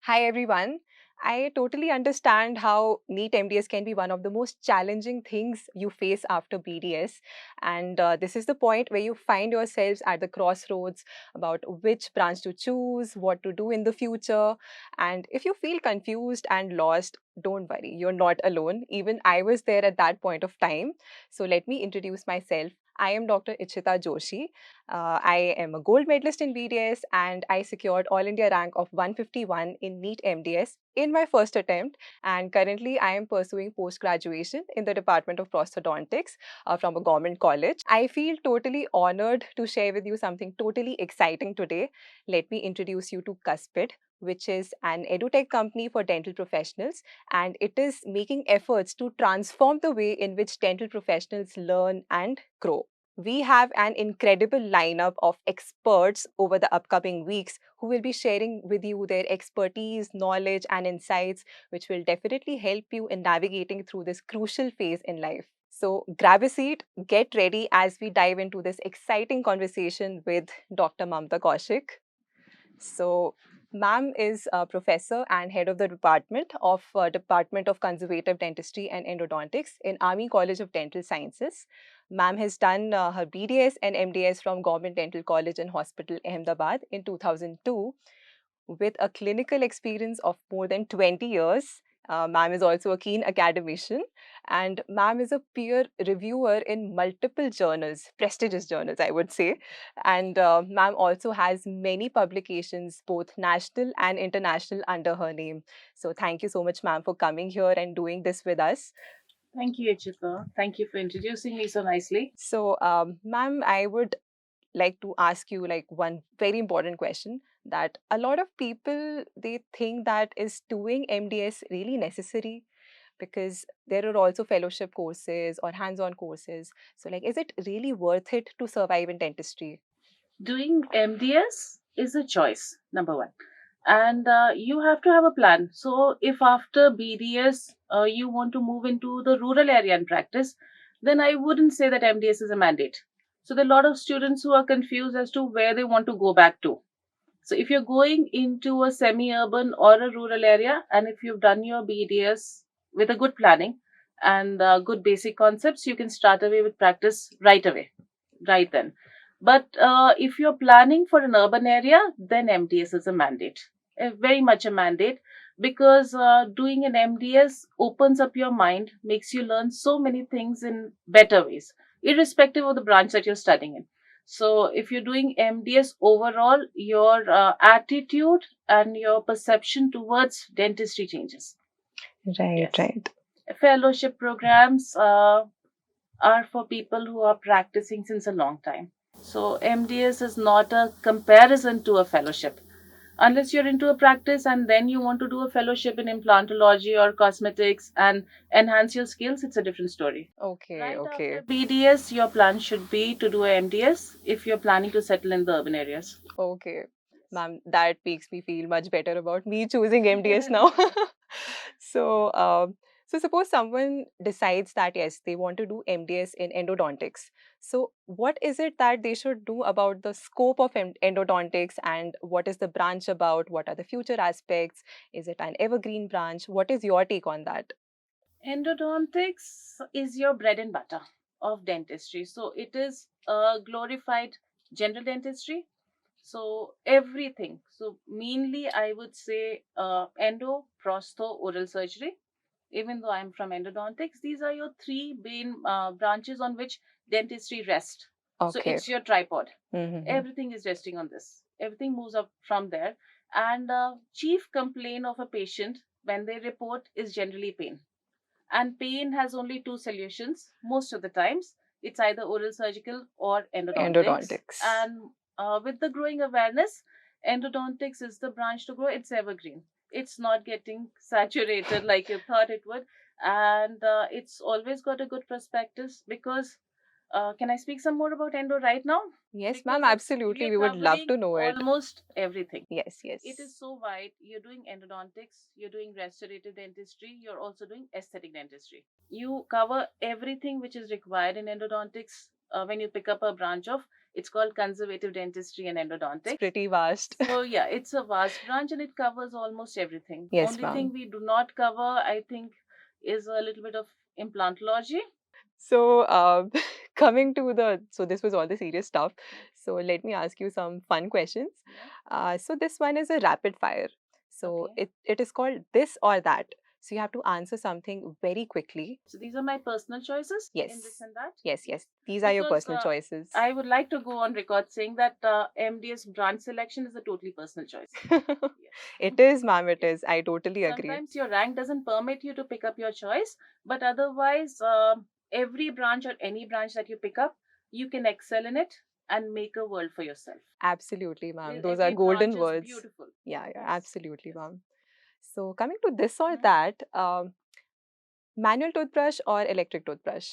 Hi, everyone. I totally understand how NEET MDS can be one of the most challenging things you face after BDS. And this is the point where you find yourselves at the crossroads about which branch to choose, what to do in the future. And if you feel confused and lost, don't worry, you're not alone. Even I was there at that point of time. So let me introduce myself. I am Dr. Ichita Joshi. I am a gold medalist in BDS and I secured All India rank of 151 in NEET MDS in my first attempt. And currently, I am pursuing post graduation in the Department of Prostodontics from a government college. I feel totally honored to share with you something totally exciting today. Let me introduce you to Cuspyd, which is an edutech company for dental professionals, and it is making efforts to transform the way in which dental professionals learn and grow. We have an incredible lineup of experts over the upcoming weeks who will be sharing with you their expertise, knowledge, and insights, which will definitely help you in navigating through this crucial phase in life. So, grab a seat, get ready as we dive into this exciting conversation with Dr. Mamta Kaushik. So, ma'am is a professor and head of the Department of Conservative Dentistry and Endodontics in Army College of Dental Sciences. Ma'am has done her BDS and MDS from Government Dental College and Hospital, Ahmedabad in 2002 with a clinical experience of more than 20 years. Ma'am is also a keen academician, and ma'am is a peer reviewer in multiple journals, prestigious journals, I would say. And ma'am also has many publications, both national and international, under her name. So, thank you so much, ma'am, for coming here and doing this with us. Thank you, Ichita. Thank you for introducing me so nicely. So, ma'am, I would like to ask you like one very important question that a lot of people they think that is doing MDS really necessary because there are also fellowship courses or hands-on courses. So like is it really worth it to survive in dentistry? Doing MDS is a choice, number one. And you have to have a plan. So, if after BDS you want to move into the rural area and practice, then I wouldn't say that MDS is a mandate. So, there are a lot of students who are confused as to where they want to go back to. So, if you're going into a semi urban or a rural area, and if you've done your BDS with a good planning and good basic concepts, you can start away with practice right away, right then. But if you're planning for an urban area, then MDS is a mandate, very much a mandate, because doing an MDS opens up your mind, makes you learn so many things in better ways, irrespective of the branch that you're studying in. So, if you're doing MDS overall, your attitude and your perception towards dentistry changes. Right, Yes. right. Fellowship programs are for people who are practicing since a long time. So, MDS is not a comparison to a fellowship. Unless you're into a practice and then you want to do a fellowship in implantology or cosmetics and enhance your skills, it's a different story. Okay, Right after okay. BDS, your plan should be to do a MDS if you're planning to settle in the urban areas. Okay. Yes. Ma'am, that makes me feel much better about me choosing MDS now. So, so suppose someone decides that yes, they want to do MDS in endodontics. So, what is it that they should do about the scope of endodontics and what is the branch about? What are the future aspects? Is it an evergreen branch? What is your take on that? Endodontics is your bread and butter of dentistry. So it is a glorified general dentistry. So everything. So mainly I would say endo, prosto, oral surgery. Even though I'm from endodontics, these are your three main branches on which dentistry rests. So Okay. it's your tripod. Mm-hmm. Everything is resting on this. Everything moves up from there. And chief complaint of a patient when they report is generally pain, and pain has only two solutions most of the times. It's either oral surgical or endodontics. Endodontics. And with the growing awareness, endodontics is the branch to grow. It's evergreen. It's not getting saturated like you thought it would. And it's always got a good prospectus because can I speak some more about endo right now? Yes, ma'am, Because it's we absolutely. are We would love covering to know it. almost everything. Yes, It is yes. so wide. You're doing endodontics, you're doing restorative dentistry, you're also doing aesthetic dentistry. You cover everything which is required in endodontics when you pick up a branch of It's called Conservative Dentistry and It's Endodontics. pretty vast. So yeah, it's a vast branch and it covers almost everything. Yes, Only thing ma'am. we do not cover, I think, is a little bit of implantology. So, coming to so this was all the serious stuff. So let me ask you some fun questions. Yeah. So this one is a rapid fire. So Okay. it is called this or that. So you have to answer something very quickly. So these are my personal choices in this Yes. and that. Yes, yes. These are your Because personal choices. I would like to go on record saying that MDS branch selection is a totally personal choice. Yes. It is, ma'am, it Yes. is. I totally agree. Sometimes your rank doesn't permit you to pick up your choice, but otherwise, every branch or any branch that you pick up, you can excel in it and make a world for yourself. Absolutely, ma'am. Those are Every branch golden is words. beautiful. Yeah, yeah, Yes. absolutely, Yes. ma'am. So coming to this or Mhm. that, manual toothbrush or electric toothbrush?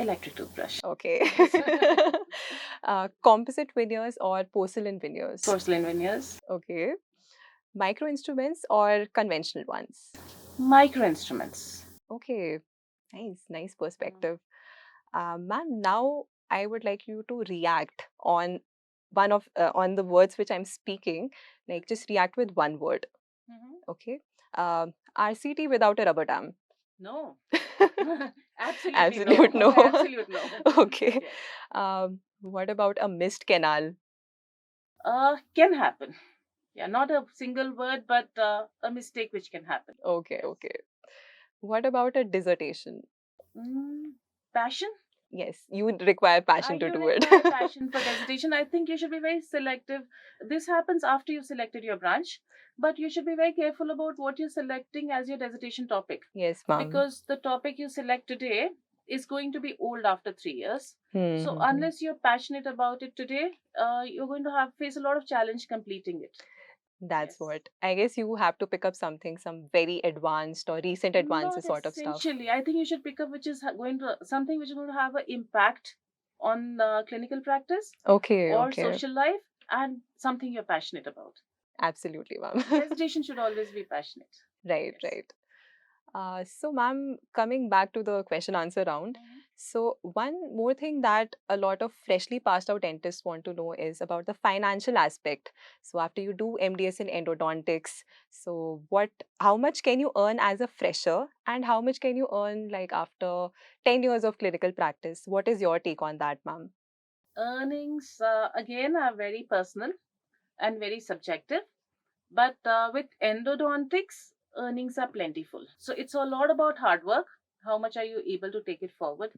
Electric toothbrush. Okay. Yes. Composite veneers or porcelain veneers? Porcelain veneers. Okay. Micro instruments or conventional ones? Micro instruments. Okay. Nice, nice Mhm. perspective. Ma'am, now I would like you to react on on the words which I'm speaking. Like, just react with one word. Mhm. Okay. RCT without a rubber dam. No. Absolutely no. Absolute no. Absolute no. Okay. Yes. What about a missed canal? Can happen. Yeah, not a single word, but a mistake which can happen. Okay, Yes. okay. What about a dissertation? Mm, passion? Yes, you would require passion to You do it. require passion for dissertation. I think you should be very selective. This happens after you selected your branch, but you should be very careful about what you're selecting as your dissertation topic. Yes, ma'am. Because the topic you select today is going to be old after 3 years. So Hmm. unless you're passionate about it today, you're going to have face a lot of challenge completing it. That's Yes. what. I guess you have to pick up something, some very advanced or recent advances Not sort of stuff. essentially. I think you should pick up which is going to something which is going to have an impact on clinical practice Okay, or okay. social life and something you're passionate about. Absolutely, ma'am. Dissertation should always be passionate. Right, Yes. right. So, ma'am, coming back to the question answer round. Mhm. So, one more thing that a lot of freshly passed out dentists want to know is about the financial aspect. So, after you do MDS in endodontics, so how much can you earn as a fresher, and how much can you earn like after 10 years of clinical practice? What is your take on that, ma'am? Earnings again are very personal and very subjective, but with endodontics, earnings are plentiful. So it's a lot about hard work. How much are you able to take it forward?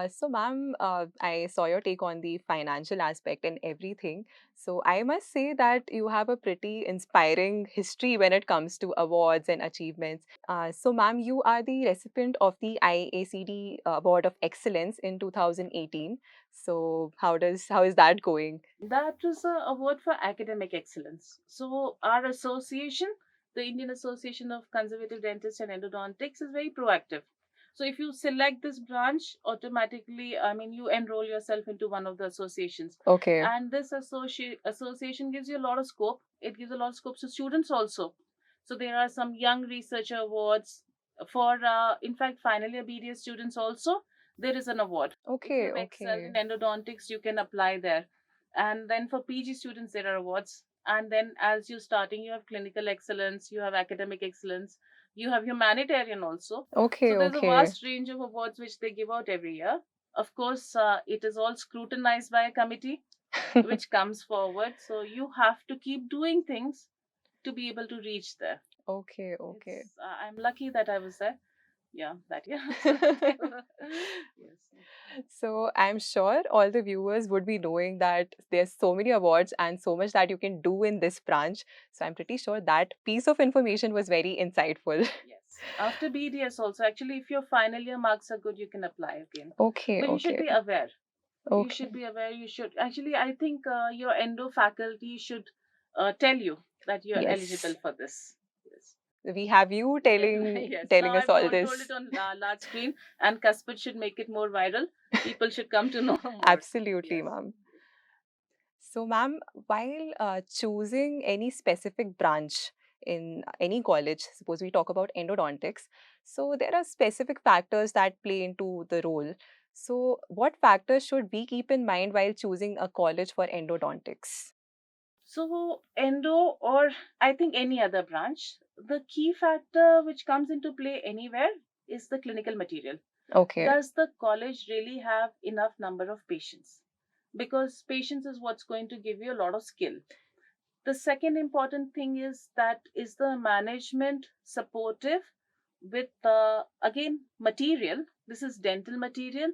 So, ma'am, I saw your take on the financial aspect and everything. So, I must say that you have a pretty inspiring history when it comes to awards and achievements. So, ma'am, you are the recipient of the IACD Award of Excellence in 2018. So, how is that going? That is a award for academic excellence. So our association, the Indian Association of Conservative Dentists and Endodontics, is very proactive. So if you select this branch, automatically, I mean, you enroll yourself into one of the associations. Okay. And this association gives you a lot of scope. It gives a lot of scope to students also. So there are some young researcher awards for, in fact, final year BDS students also. There is an award. If you Okay, have excelled okay. in endodontics, you can apply there. And then for PG students, there are awards. And then as you're starting, you have clinical excellence, you have academic excellence, you have humanitarian also. So Okay, there's a okay. vast range of awards which they give out every year. Of course, it is all scrutinized by a committee which comes forward. So you have to keep doing things to be able to reach there. Okay, okay. I'm lucky that I was there. Yeah, that year. So, yes. So I'm sure all the viewers would be knowing that there's so many awards and so much that you can do in this branch. So I'm pretty sure that piece of information was very insightful. Yes. After BDS also, actually, if your final year marks are good, you can apply again. Okay, But you should okay, be aware. You should okay. be aware. You should actually. I think your endo faculty should tell you that you're eligible Yes. for this. Yes. We have you Yes. Yes. Now telling us I've all told this. it on large screen, and Cuspyd should make it more viral. People should come to know more. Absolutely, Yes. ma'am. So, ma'am, while choosing any specific branch in any college, suppose we talk about endodontics, so there are specific factors that play into the role. So, what factors should we keep in mind while choosing a college for endodontics? So, endo, or I think any other branch, the key factor which comes into play anywhere is the clinical material. Okay. Does the college really have enough number of patients? Because patients is what's going to give you a lot of skill. The second important thing is that is the management supportive with again material. This is dental material,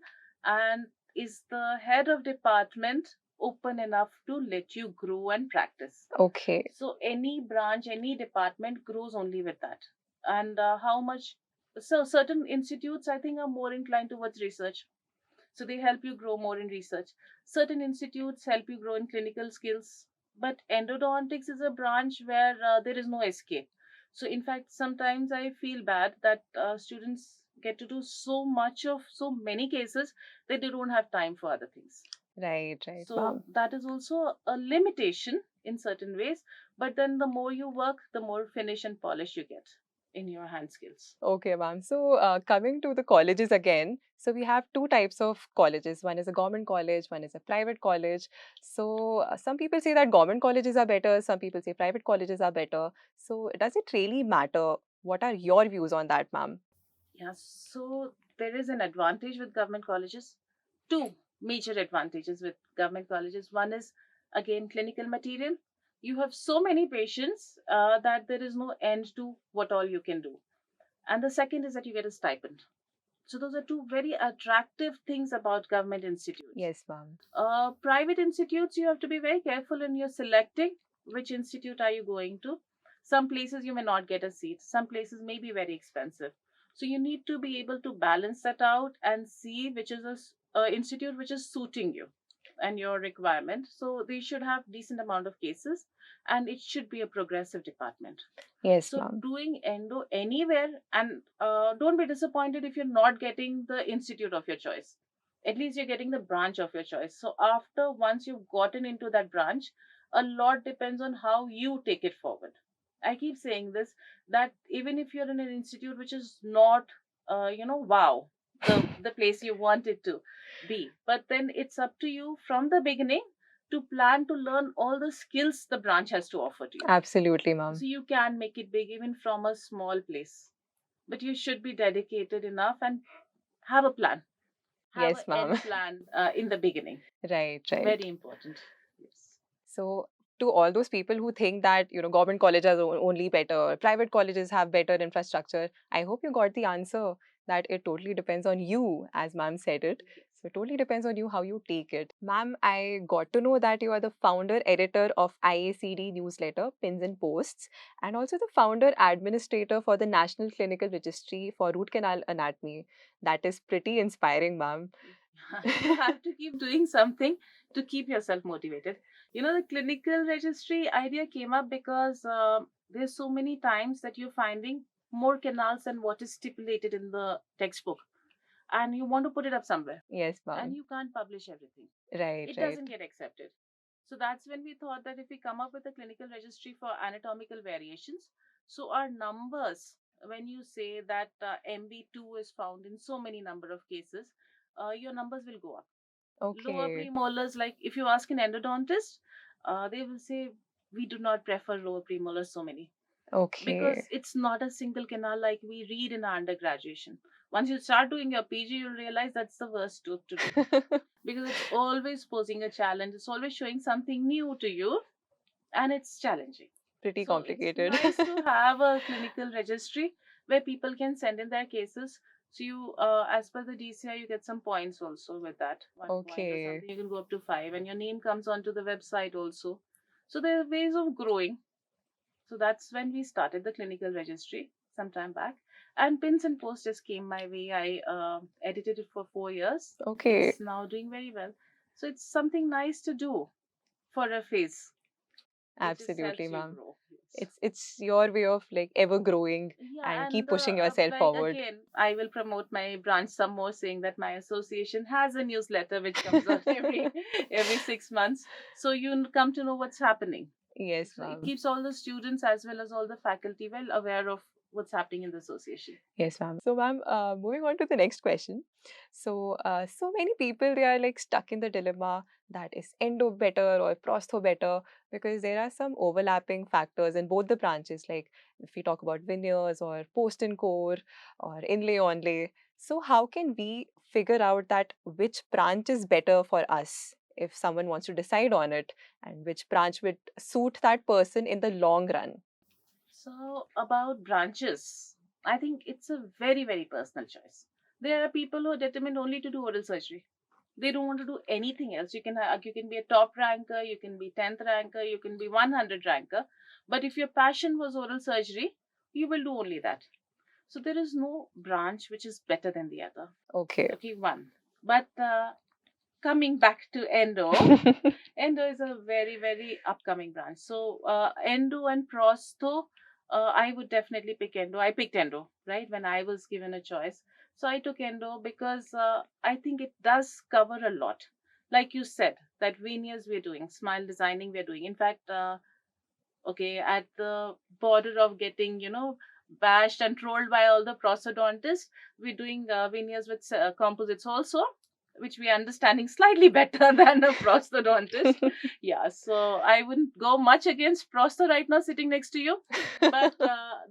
and is the head of department open enough to let you grow and practice? Okay. So any branch, any department grows only with that. And how much? So certain institutes, I think, are more inclined towards research. So they help you grow more in research. Certain institutes help you grow in clinical skills. But endodontics is a branch where there is no escape. So in fact, sometimes I feel bad that students get to do so much of so many cases that they don't have time for other things. Right, right, So ma'am. that is also a limitation in certain ways. But then the more you work, the more finish and polish you get in your hand skills. Okay, ma'am. So, coming to the colleges again, so we have two types of colleges. One is a government college, one is a private college. So, some people say that government colleges are better, some people say private colleges are better. So, does it really matter? What are your views on that, ma'am? Yeah, so there is an advantage with government colleges. Two major advantages with government colleges. One is, again, clinical material. You have so many patients that there is no end to what all you can do. And the second is that you get a stipend. So those are two very attractive things about government institutes. Yes, ma'am. Private institutes, you have to be very careful in your selecting which institute are you going to. Some places you may not get a seat. Some places may be very expensive. So you need to be able to balance that out and see which is a institute which is suiting you and your requirement. So they should have decent amount of cases, and it should be a progressive department. Yes, So ma'am. doing endo anywhere, and don't be disappointed if you're not getting the institute of your choice. At least you're getting the branch of your choice. So after once you've gotten into that branch, a lot depends on how you take it forward. I keep saying this, that even if you're in an institute which is not, wow, the place you want it to be, but then it's up to you from the beginning to plan to learn all the skills the branch has to offer to you. Absolutely, ma'am. So you can make it big even from a small place. But you should be dedicated enough and have a plan. Have an Yes, ma'am. end plan in the beginning. Right, right. Very important. Yes. So, to all those people who think that, government colleges are only better, private colleges have better infrastructure, I hope you got the answer that it totally depends on you, as ma'am said it. Yes. So, it totally depends on you how you take it. Ma'am, I got to know that you are the founder editor of IACD newsletter, Pins and Posts, and also the founder administrator for the National Clinical Registry for Root Canal Anatomy. That is pretty inspiring, ma'am. You have to keep doing something to keep yourself motivated. The clinical registry idea came up because there's so many times that you're finding more canals than what is stipulated in the textbook, and you want to put it up somewhere, Yes, and ma'am. you can't publish everything. Right, It right. doesn't get accepted. So that's when we thought that if we come up with a clinical registry for anatomical variations, so our numbers, when you say that MB2 is found in so many number of cases, your numbers will go up. Lower Okay. premolars, like if you ask an endodontist, they will say we do not prefer lower premolars so many, Okay. because it's not a single canal like we read in our undergraduation. Once you start doing your PG, you'll realize that's the worst tooth to do, because it's always posing a challenge. It's always showing something new to you, and it's challenging. Pretty So it's complicated. nice to have a clinical registry where people can send in their cases. So you, as per the DCI, you get some points also with that. 1 point or Okay. something. You can go up to 5, and your name comes onto the website also. So there are ways of growing. So that's when we started the clinical registry some time back. And Pins and Posts just came my way. I edited it for 4 years. Okay. It's now doing very well. So it's something nice to do for a phase. It just Absolutely, helps you ma'am. grow. Yes. It's your way of like ever growing Yeah, and keep and pushing yourself like forward. again, I will promote my branch some more, saying that my association has a newsletter which comes out every 6 months, so you come to know what's happening. Yes, So it ma'am. keeps all the students as well as all the faculty well aware of what's happening in the association. Yes, ma'am. So, ma'am, moving on to the next question. So, so many people they are like stuck in the dilemma that is endo better or prosto better because there are some overlapping factors in both the branches. Like if we talk about veneers or post and core or inlay onlay. So, how can we figure out that which branch is better for us if someone wants to decide on it, and which branch would suit that person in the long run? So, about branches, I think it's a very, very personal choice. There are people who are determined only to do oral surgery. They don't want to do anything else. You can be a top ranker, you can be 10th ranker, you can be 100 ranker. But if your passion was oral surgery, you will do only that. So there is no branch which is better than the other. Okay. Okay, one. But coming back to endo, endo is a very, very upcoming branch. So endo and prosto, I would definitely pick endo. I picked endo, right, when I was given a choice. So I took endo because I think it does cover a lot. Like you said, that veneers we're doing, smile designing we're doing. In fact, okay, at the border of getting, bashed and trolled by all the prosthodontists, we're doing veneers with composites also, which we are understanding slightly better than a prosthodontist. Yeah, so I wouldn't go much against prosto right now sitting next to you. But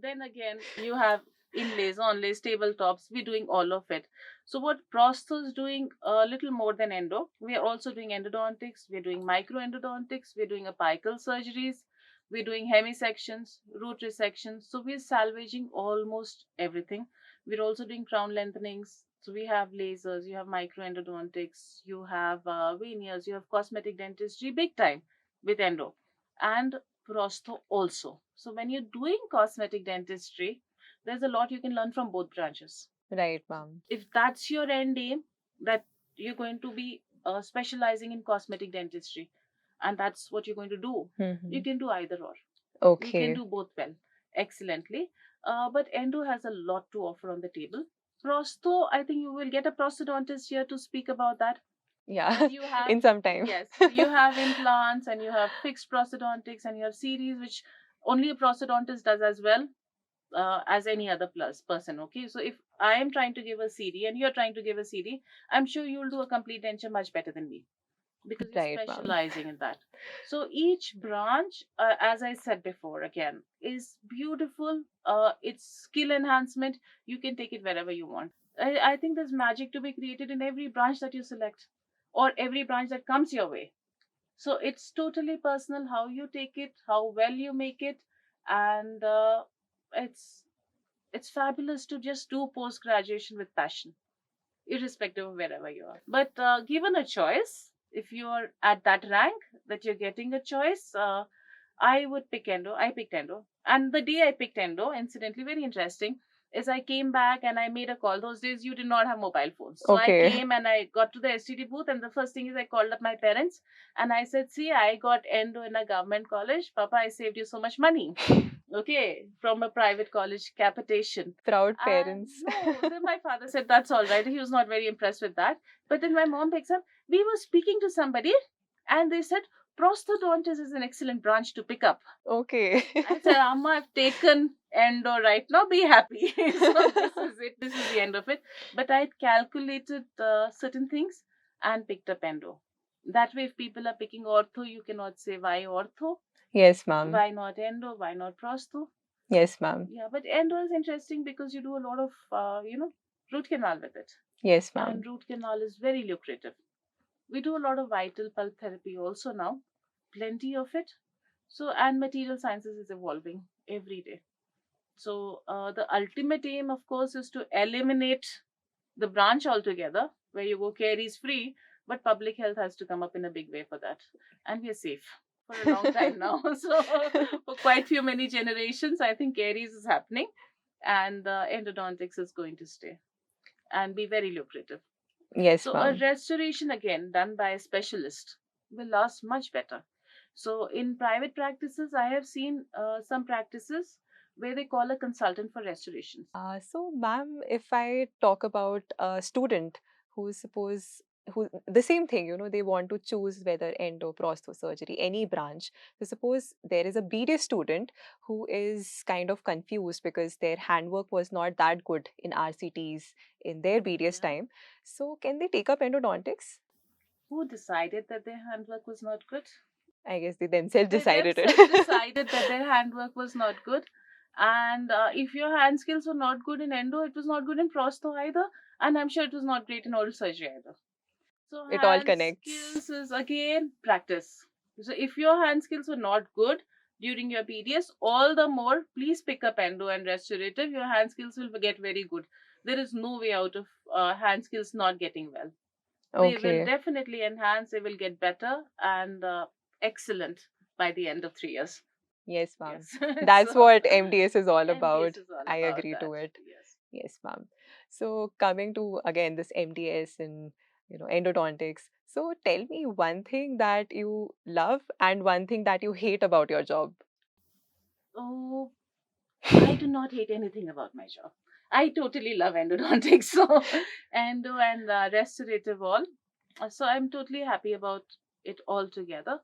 then again, you have inlays, onlays, tabletops, we're doing all of it. So what prosto is doing a little more than endo, we are also doing endodontics, we're doing microendodontics, we're doing apical surgeries, we're doing hemisections, root resections. So we're salvaging almost everything. We're also doing crown lengthenings. So we have lasers, you have microendodontics, you have veneers, you have cosmetic dentistry, big time with endo. And prosto also. So when you're doing cosmetic dentistry, there's a lot you can learn from both branches. Right, ma'am. If that's your end aim, that you're going to be specializing in cosmetic dentistry, and that's what you're going to do, you can do either or. You can Okay. do both well, excellently. But endo has a lot to offer on the table. Prosto, I think you will get a prosthodontist here to speak about that. Yeah, But you have, in some time. yes, you have implants and you have fixed prosthodontics and you have series, which only a prosthodontist does as well as any other plus person. Okay, so if I am trying to give a CD and you're trying to give a CD, I'm sure you'll do a complete denture much better than me because you're Right, ma'am. specializing in that. So each branch, as I said before, again, is beautiful. It's skill enhancement. You can take it wherever you want. I think there's magic to be created in every branch that you select or every branch that comes your way. So it's totally personal how you take it, how well you make it, and it's it's fabulous to just do post graduation with passion, irrespective of wherever you are. But given a choice, if you're at that rank that you're getting a choice, I would pick endo. I picked endo. And the day I picked endo, incidentally, very interesting, is I came back and I made a call. Those days you did not have mobile phones. So I Okay. came and I got to the STD booth, and the first thing is I called up my parents and I said, see, I got endo in a government college. Papa, I saved you so much money. Okay, from a private college capitation. Proud And parents. no, then my father said, that's all right. He was not very impressed with that. But then my mom picks up, we were speaking to somebody and they said, prosthodontist is an excellent branch to pick up. Okay. I said, Amma, I've taken endo right now, be happy. So this is it. This is the end of it. But I calculated certain things and picked up endo. That way, if people are picking ortho, you cannot say why ortho, Yes, ma'am. why not endo, why not prosto. Yes, ma'am. Yeah, but endo is interesting because you do a lot of, root canal with it. Yes, ma'am. And root canal is very lucrative. We do a lot of vital pulp therapy also now, plenty of it. So, and material sciences is evolving every day. So, the ultimate aim, of course, is to eliminate the branch altogether, where you go caries free, but public health has to come up in a big way for that. And we are safe for a long time now. So, for quite few many generations, I think caries is happening and endodontics is going to stay and be very lucrative. Yes, So, a ma'am. restoration again done by a specialist will last much better. So, in private practices, I have seen some practices where they call a consultant for restorations. So, ma'am, if I talk about a student who suppose who the same thing, they want to choose whether endo, prosto surgery, any branch. So suppose there is a BD student who is kind of confused because their handwork was not that good in RCTs in their BDS Yeah. time. So can they take up endodontics? Who decided that their handwork was not good? I guess they themselves They decided themselves it. decided that their handwork was not good. And if your hand skills were not good in endo, it was not good in prosto either. And I'm sure it was not great in oral surgery either. So It all hand connects. skills is again practice. So if your hand skills were not good during your PDS, all the more please pick up endo and restorative. Your hand skills will get very good. There is no way out of hand skills not getting well. They will Okay. definitely enhance. They will get better and excellent by the end of 3 years. Yes, ma'am. Yes. That's So what MDS is all MDS about. is all I about agree that. to it. Yes. Yes, ma'am. So coming to again this MDS and endodontics. So tell me one thing that you love and one thing that you hate about your job. Oh, I do not hate anything about my job. I totally love endodontics, so endo and restorative all. So I'm totally happy about it all together.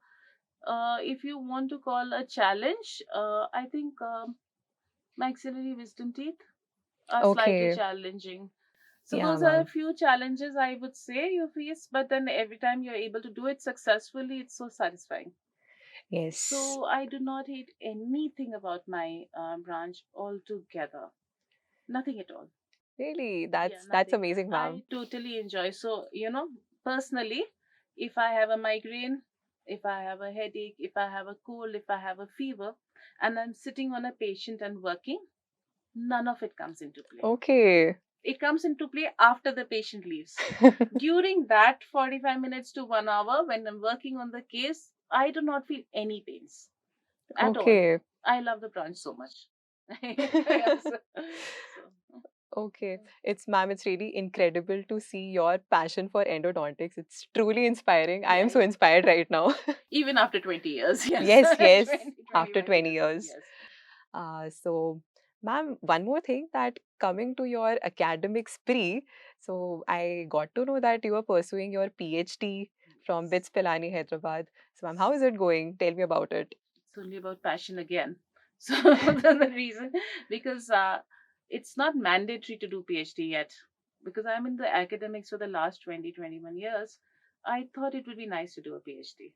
If you want to call a challenge, I think maxillary wisdom teeth are slightly Okay. challenging. So Yeah, those are a ma'am. few challenges I would say you face, but then every time you're able to do it successfully, it's so satisfying. Yes. So I do not hate anything about my branch altogether. Nothing at all. Really, Yeah, that's nothing. amazing, ma'am. I totally enjoy. So, personally, if I have a migraine, if I have a headache, if I have a cold, if I have a fever, and I'm sitting on a patient and working, none of it comes into play. Okay. It comes into play after the patient leaves. During that 45 minutes to 1 hour, when I'm working on the case, I do not feel any pains at all. Okay. I love the branch so much. Yes. So, Okay. It's really incredible to see your passion for endodontics. It's truly inspiring. I am yeah, so inspired right now. even after 20 years, yes. Yes, yes, 20, after 21 20 years, years. yes. So, ma'am, one more thing that coming to your academic spree, so I got to know that you are pursuing your PhD from Yes. BITS Pilani, Hyderabad. So, ma'am, how is it going? Tell me about it. It's only about passion again. So the reason, because it's not mandatory to do PhD yet. Because I'm in the academics for the last 20, 21 years, I thought it would be nice to do a PhD.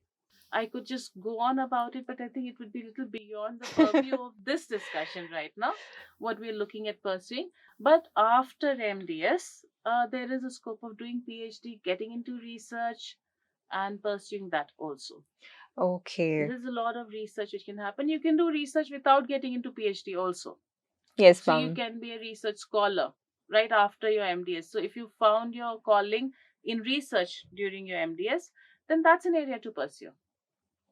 I could just go on about it, but I think it would be a little beyond the purview of this discussion right now, what we're looking at pursuing. But after MDS, there is a scope of doing PhD, getting into research, and pursuing that also. Okay. There's a lot of research which can happen. You can do research without getting into PhD also. Yes, So you ma'am. can be a research scholar right after your MDS. So if you found your calling in research during your MDS, then that's an area to pursue.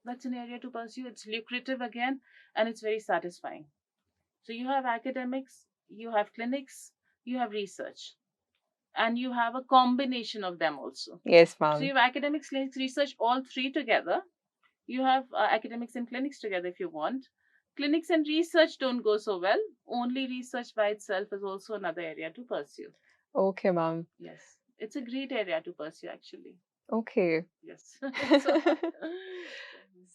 That's an area to pursue. It's lucrative again and it's very satisfying. So you have academics, you have clinics, you have research, and you have a combination of them also. Yes, So you ma'am. have academics, clinics, research, all three together. You have academics and clinics together if you want. Clinics and research don't go so well. Only research by itself is also another area to pursue. Okay, ma'am. Yes, it's a great area to pursue actually. Okay. Yes. so,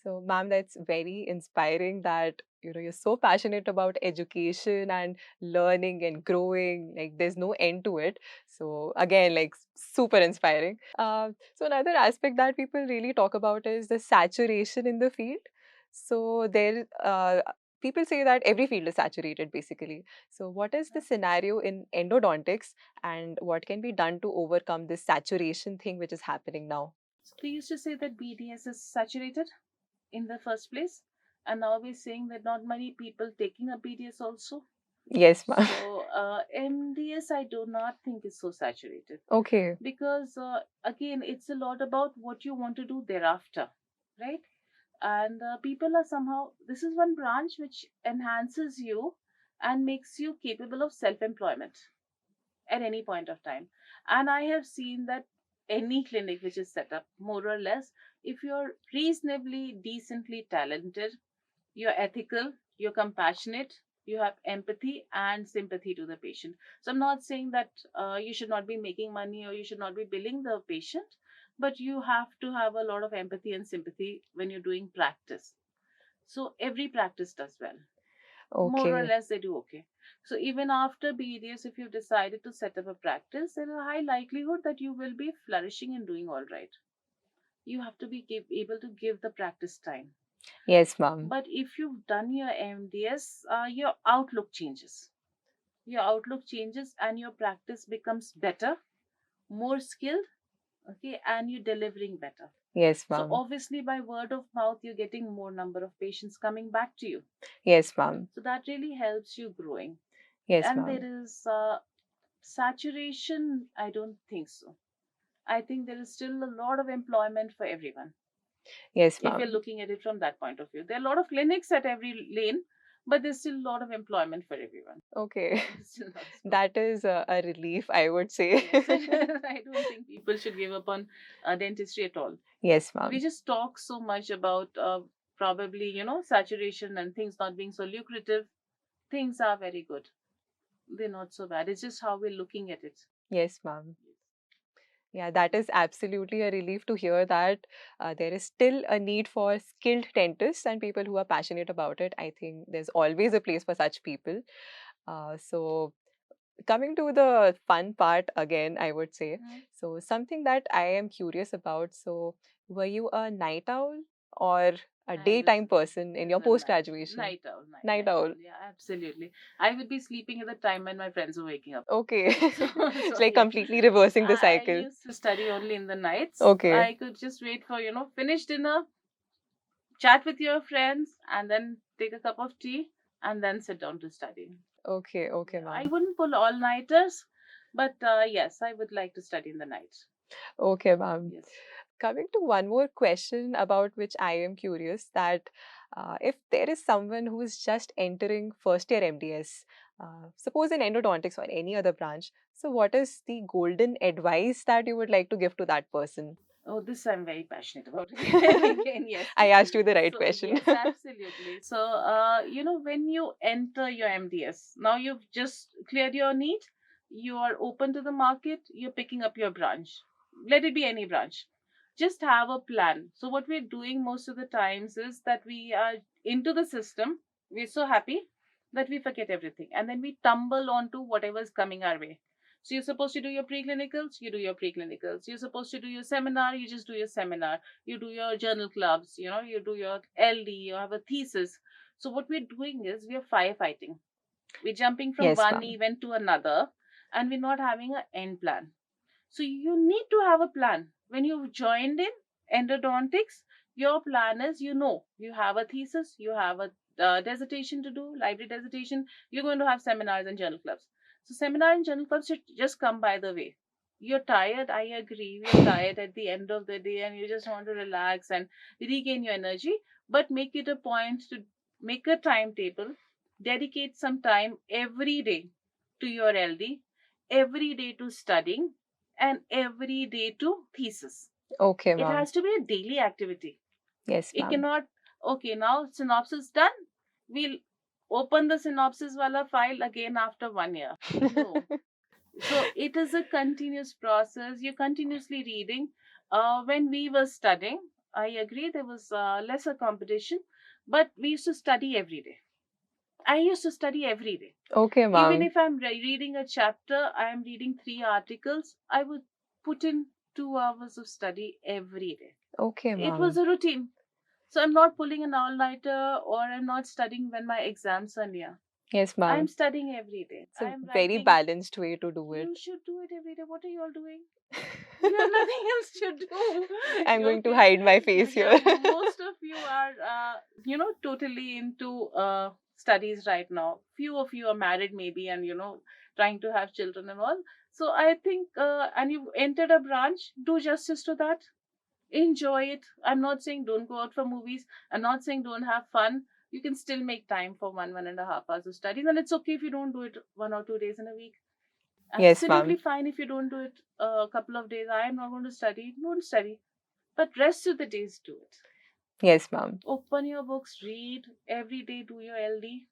So, ma'am, that's very inspiring that you're so passionate about education and learning and growing. Like, there's no end to it. So, again, like super inspiring. So, another aspect that people really talk about is the saturation in the field. So, people say that every field is saturated basically. So, what is the scenario in endodontics, and what can be done to overcome this saturation thing which is happening now? so they used to say that BDS is saturated in the first place, and now we're saying that not many people taking a BDS also. Yes, ma'am. So MDS, I do not think is so saturated Okay. because again, it's a lot about what you want to do thereafter, right? And people are somehow, this is one branch which enhances you and makes you capable of self-employment at any point of time. And I have seen that any clinic which is set up, more or less, if you're reasonably decently talented, you're ethical, you're compassionate, you have empathy and sympathy to the patient. So I'm not saying that you should not be making money or you should not be billing the patient, but you have to have a lot of empathy and sympathy when you're doing practice. So every practice does well. More or Okay. less, they do okay. So even after BDS, if you've decided to set up a practice, there's a high likelihood that you will be flourishing and doing all right. You have to be able to give the practice time. Yes, ma'am. But if you've done your MDS, your outlook changes. Your outlook changes and your practice becomes better, more skilled, okay, and you're delivering better. Yes, So ma'am. obviously by word of mouth, you're getting more number of patients coming back to you. Yes, ma'am. So that really helps you growing. Yes, And there ma'am. is saturation, I don't think so. I think there is still a lot of employment for everyone Yes, if you're ma'am. looking at it from that point of view. There are a lot of clinics at every lane, but there's still a lot of employment for everyone. Okay. There's still a lot of scope. That is a relief, I would say. Yes, I don't think people should give up on dentistry at all. Yes, We ma'am. just talk so much about probably, saturation and things not being so lucrative. Things are very good. They're not so bad. It's just how we're looking at it. Yes, ma'am. Yeah, that is absolutely a relief to hear that there is still a need for skilled dentists and people who are passionate about it. I think there's always a place for such people. So, coming to the fun part again, I would say. Mhm. So, something that I am curious about. So, were you a night owl or a I was daytime person in your a post graduation? night owl, Night night owl. owl. Yeah, absolutely. I would be sleeping at the time when my friends were waking up. Okay. So, It's so like yes, completely reversing the I cycle. used to study only in the nights. Okay. I could just wait for, finish dinner, chat with your friends, and then take a cup of tea, and then sit down to study. Okay. Okay, Yeah, I ma'am. wouldn't pull all nighters, but yes, I would like to study in the night. Okay, ma'am. Yes. Coming to one more question about which I am curious that if there is someone who is just entering first year MDS, suppose in endodontics or any other branch, so what is the golden advice that you would like to give to that person? Oh, this I'm very passionate about. Again, yes. I asked you the right So, question. yes, absolutely. So, when you enter your MDS, now you've just cleared your need, you are open to the market, you're picking up your branch. Let it be any branch. Just have a plan. So, what we're doing most of the times is that we are into the system, we're so happy that we forget everything, and then we tumble onto whatever's coming our way. So you're supposed to do your preclinicals, you do your preclinicals. You're supposed to do your seminar, you just do your seminar. You do your journal clubs, you do your LD, you have a thesis. So what we're doing is we're firefighting. We're jumping from Yes, one ma'am. event to another and we're not having an end plan. So you need to have a plan. When you've joined in endodontics, your plan is you have a thesis, you have a dissertation to do, library dissertation, you're going to have seminars and journal clubs. So seminar and journal clubs should just come by the way. You're tired, I agree. We're tired at the end of the day and you just want to relax and regain your energy, but make it a point to make a timetable, dedicate some time every day to your LD, every day to studying, and every day to thesis. Okay, It ma'am. has to be a daily activity. Yes, It ma'am. cannot, okay, now synopsis done. We'll open the synopsis wala file again after 1 year. No. So it is a continuous process. You're continuously reading. When we were studying, I agree there was lesser competition, but we used to study every day. I used to study every day. Okay, Even ma'am. if I'm reading a chapter, I am reading 3 articles, I would put in 2 hours of study every day. Okay, It was ma'am. a routine. So I'm not pulling an all nighter or I'm not studying when my exams are near. Yes, I'm ma'am. studying every day. It's a I'm very writing. balanced way to do it. You should do it every day. What are you all doing? You have nothing else to do. I'm going to Okay. hide my face Yeah, here. most of you are, totally into studies right now. Few of you are married, maybe, and, trying to have children and all. So I think, and you've entered a branch, do justice to that. Enjoy it. I'm not saying don't go out for movies. I'm not saying don't have fun. You can still make time for 1.5 hours of studies, and it's okay if you don't do it 1 or 2 days in a week. Yes, Absolutely ma'am. fine if you don't do it a couple of days. I am not going to study. Don't study. But rest of the days, do it. Yes, ma'am. Open your books, read every day, do your LD.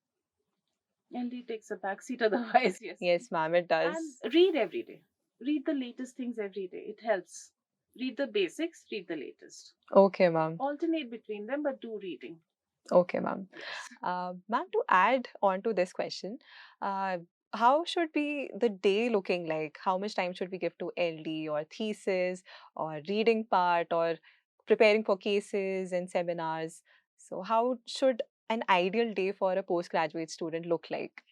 LD takes a backseat otherwise, yes. Yes, ma'am, it And does. read every day. Read the latest things every day. It helps. Read the basics, read the latest. Okay, ma'am. Alternate between them, but do reading. Okay, ma'am. Yes. Ma'am, to add on to this question, uh, how should be the day looking like? How much time should we give to LD or thesis or reading part or preparing for cases and seminars? So, how should an ideal day for a postgraduate student look like?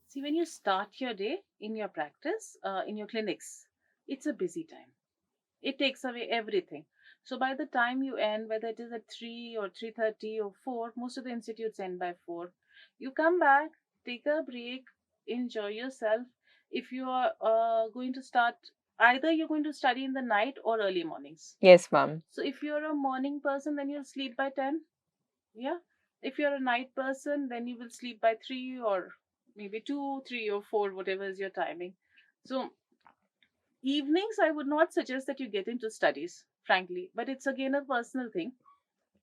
See, when you start your day in your practice, in your clinics, it's a busy time. It takes away everything. So by the time you end, whether it is at 3 or 3:30 or 4, most of the institutes end by 4. You come back, take a break, enjoy yourself. If you are going to start, either you're going to study in the night or early mornings. Yes, ma'am. So if you're a morning person, then you'll sleep by 10. Yeah. If you're a night person, then you will sleep by 3 or maybe 2, 3 or 4, whatever is your timing. So evenings, I would not suggest that you get into studies, frankly, but it's again a personal thing.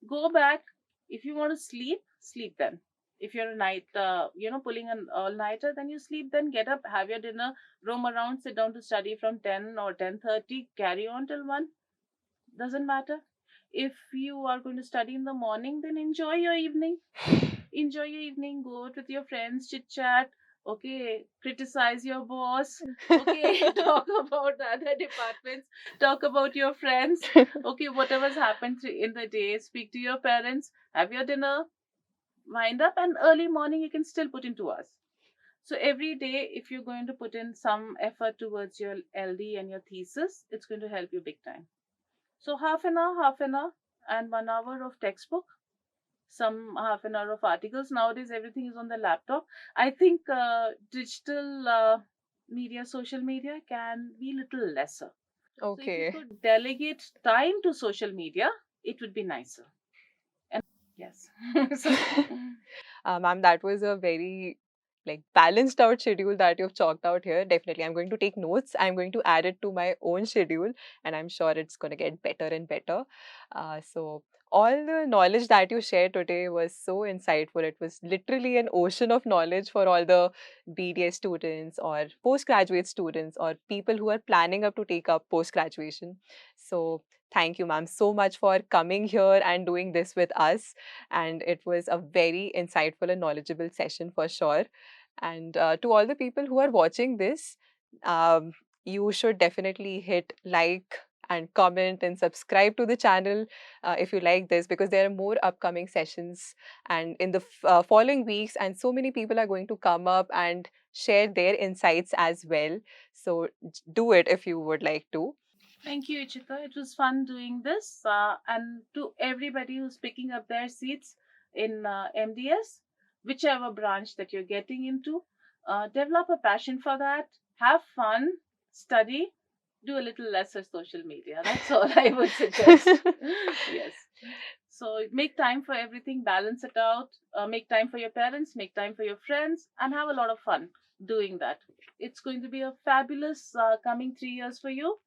Go back. If you want to sleep, sleep then. If you're a night, pulling an all nighter, then you sleep. Then get up, have your dinner, roam around, sit down to study from 10 or 10:30, carry on till 1. Doesn't matter. If you are going to study in the morning, then enjoy your evening. Enjoy your evening, go out with your friends, chit chat, okay, criticize your boss, okay, talk about other departments, talk about your friends, okay, whatever's happened in the day, speak to your parents, have your dinner, wind up, and early morning you can still put in 2 hours. So every day, if you're going to put in some effort towards your LD and your thesis, it's going to help you big time. So half an hour, and 1 hour of textbook, some half an hour of articles. Nowadays, everything is on the laptop. I think digital media, social media can be little lesser. So if you Okay. could delegate time to social media, it would be nicer. And yes, so Ma'am, that was a very like balanced out schedule that you've chalked out here. Definitely, I'm going to take notes. I'm going to add it to my own schedule, and I'm sure it's going to get better and better. So, all the knowledge that you shared today was so insightful. It was literally an ocean of knowledge for all the BDS students or postgraduate students or people who are planning up to take up post graduation. So, thank you, ma'am, so much for coming here and doing this with us, and it was a very insightful and knowledgeable session for sure. And to all the people who are watching this, um, you should definitely hit like and comment and subscribe to the channel if you like this, because there are more upcoming sessions and in the following weeks, and so many people are going to come up and share their insights as well. So do it if you would like to. thank you, Ichita. It was fun doing this. And to everybody who's picking up their seats in MDS, whichever branch that you're getting into, develop a passion for that. Have fun, study, do a little lesser social media. That's all I would suggest. Yes. So make time for everything, balance it out, make time for your parents, make time for your friends, and have a lot of fun doing that. It's going to be a fabulous coming 3 years for you.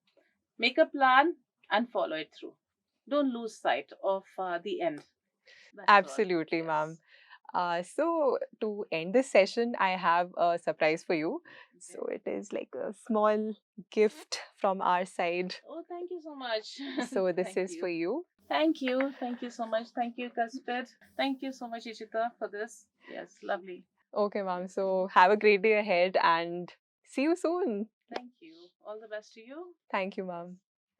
Make a plan and follow it through. Don't lose sight of the end. That's all. Absolutely, ma'am. Yes. So to end this session, I have a surprise for you. Okay. So it is like a small gift from our side. Oh, thank you so much. So this Thank is for you. you. Thank you. Thank you so much. Thank you, Cuspyd. Thank you so much, Ishita, for this. Yes, lovely. Okay, ma'am. Yes. So have a great day ahead and see you soon. Thank you. All the best to you. Thank you, ma'am.